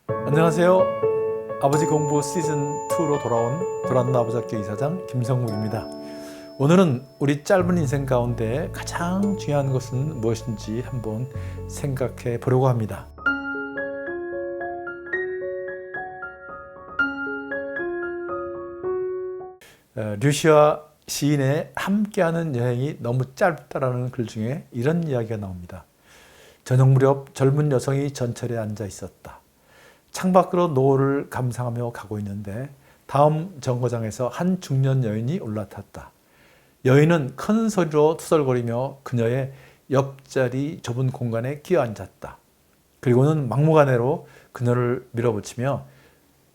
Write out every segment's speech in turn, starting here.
안녕하세요. 아버지 공부 시즌2로 돌아온 아버지학교 이사장 김성묵입니다. 오늘은 우리 짧은 인생 가운데 가장 중요한 것은 무엇인지 한번 생각해 보려고 합니다. 류시아 시인의 함께하는 여행이 너무 짧다라는 글 중에 이런 이야기가 나옵니다. 저녁 무렵 젊은 여성이 전철에 앉아 있었다. 창밖으로 노을을 감상하며 가고 있는데 다음 정거장에서 한 중년 여인이 올라탔다. 여인은 큰 소리로 투덜거리며 그녀의 옆자리 좁은 공간에 끼어앉았다. 그리고는 막무가내로 그녀를 밀어붙이며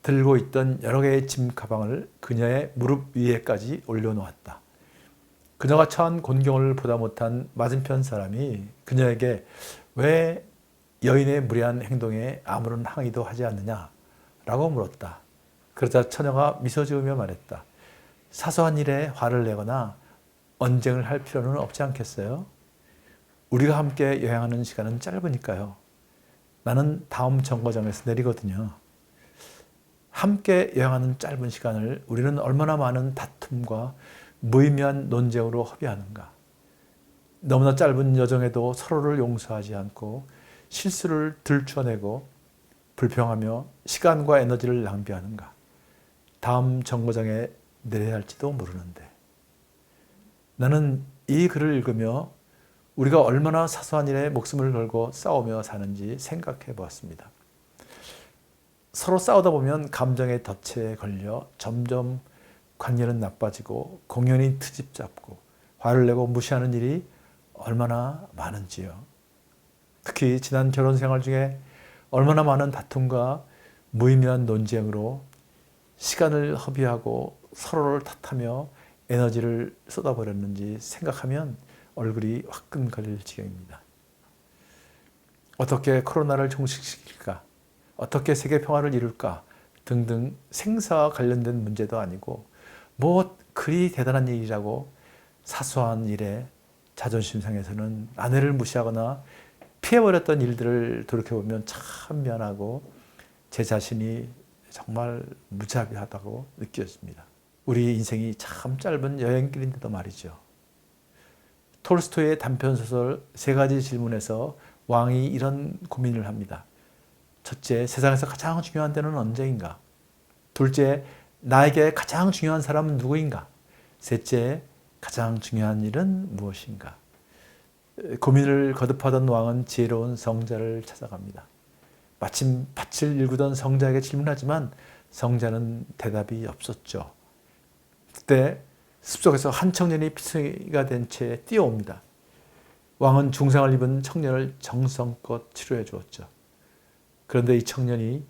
들고 있던 여러 개의 짐 가방을 그녀의 무릎 위에까지 올려놓았다. 그녀가 처한 곤경을 보다 못한 맞은편 사람이 그녀에게 왜 여인의 무례한 행동에 아무런 항의도 하지 않느냐라고 물었다. 그러자 처녀가 미소 지으며 말했다. 사소한 일에 화를 내거나 언쟁을 할 필요는 없지 않겠어요? 우리가 함께 여행하는 시간은 짧으니까요. 나는 다음 정거장에서 내리거든요. 함께 여행하는 짧은 시간을 우리는 얼마나 많은 다툼과 무의미한 논쟁으로 허비하는가. 너무나 짧은 여정에도 서로를 용서하지 않고 실수를 들춰내고 불평하며 시간과 에너지를 낭비하는가. 다음 정거장에 내려야 할지도 모르는데. 나는 이 글을 읽으며 우리가 얼마나 사소한 일에 목숨을 걸고 싸우며 사는지 생각해 보았습니다. 서로 싸우다 보면 감정의 덫에 걸려 점점 관계는 나빠지고 공연히 트집 잡고 화를 내고 무시하는 일이 얼마나 많은지요. 특히 지난 결혼 생활 중에 얼마나 많은 다툼과 무의미한 논쟁으로 시간을 허비하고 서로를 탓하며 에너지를 쏟아버렸는지 생각하면 얼굴이 화끈거릴 지경입니다. 어떻게 코로나를 종식시킬까? 어떻게 세계 평화를 이룰까? 등등 생사와 관련된 문제도 아니고 뭐 그리 대단한 일이라고 사소한 일에 자존심 상해서는 아내를 무시하거나 피해버렸던 일들을 돌이켜보면 참 미안하고 제 자신이 정말 무자비하다고 느껴집니다. 우리 인생이 참 짧은 여행길인데도 말이죠. 톨스토이의 단편소설 3가지 질문에서 왕이 이런 고민을 합니다. 첫째, 세상에서 가장 중요한 때는 언제인가? 둘째, 나에게 가장 중요한 사람은 누구인가? 셋째, 가장 중요한 일은 무엇인가? 고민을 거듭하던 왕은 지혜로운 성자를 찾아갑니다. 마침 밭을 일구던 성자에게 질문하지만 성자는 대답이 없었죠. 그때 숲속에서 한 청년이 피서가 된 채 뛰어옵니다. 왕은 중상을 입은 청년을 정성껏 치료해 주었죠. 그런데 이 청년이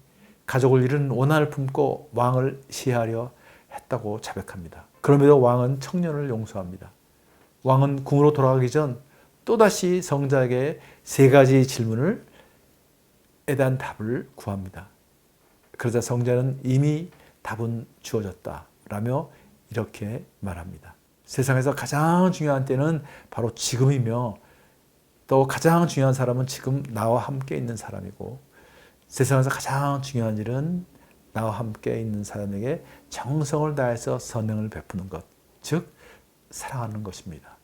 가족을 잃은 원한을 품고 왕을 시해하려 했다고 자백합니다. 그럼에도 왕은 청년을 용서합니다. 왕은 궁으로 돌아가기 전 또다시 성자에게 3가지 질문에 대한 답을 구합니다. 그러자 성자는 이미 답은 주어졌다라며 이렇게 말합니다. 세상에서 가장 중요한 때는 바로 지금이며 또 가장 중요한 사람은 지금 나와 함께 있는 사람이고 세상에서 가장 중요한 일은 나와 함께 있는 사람에게 정성을 다해서 선행을 베푸는 것, 즉 사랑하는 것입니다.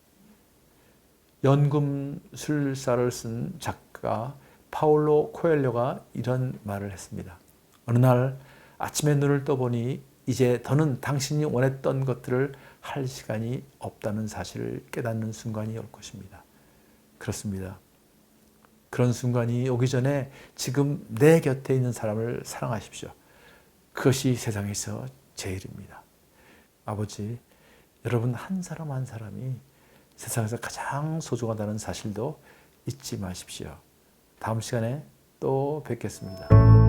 연금술사를 쓴 작가 파울로 코엘료가 이런 말을 했습니다. 어느 날 아침에 눈을 떠보니 이제 더는 당신이 원했던 것들을 할 시간이 없다는 사실을 깨닫는 순간이 올 것입니다. 그렇습니다. 그런 순간이 오기 전에 지금 내 곁에 있는 사람을 사랑하십시오. 그것이 세상에서 제일입니다. 아버지, 여러분 한 사람 한 사람이 세상에서 가장 소중하다는 사실도 잊지 마십시오. 다음 시간에 또 뵙겠습니다.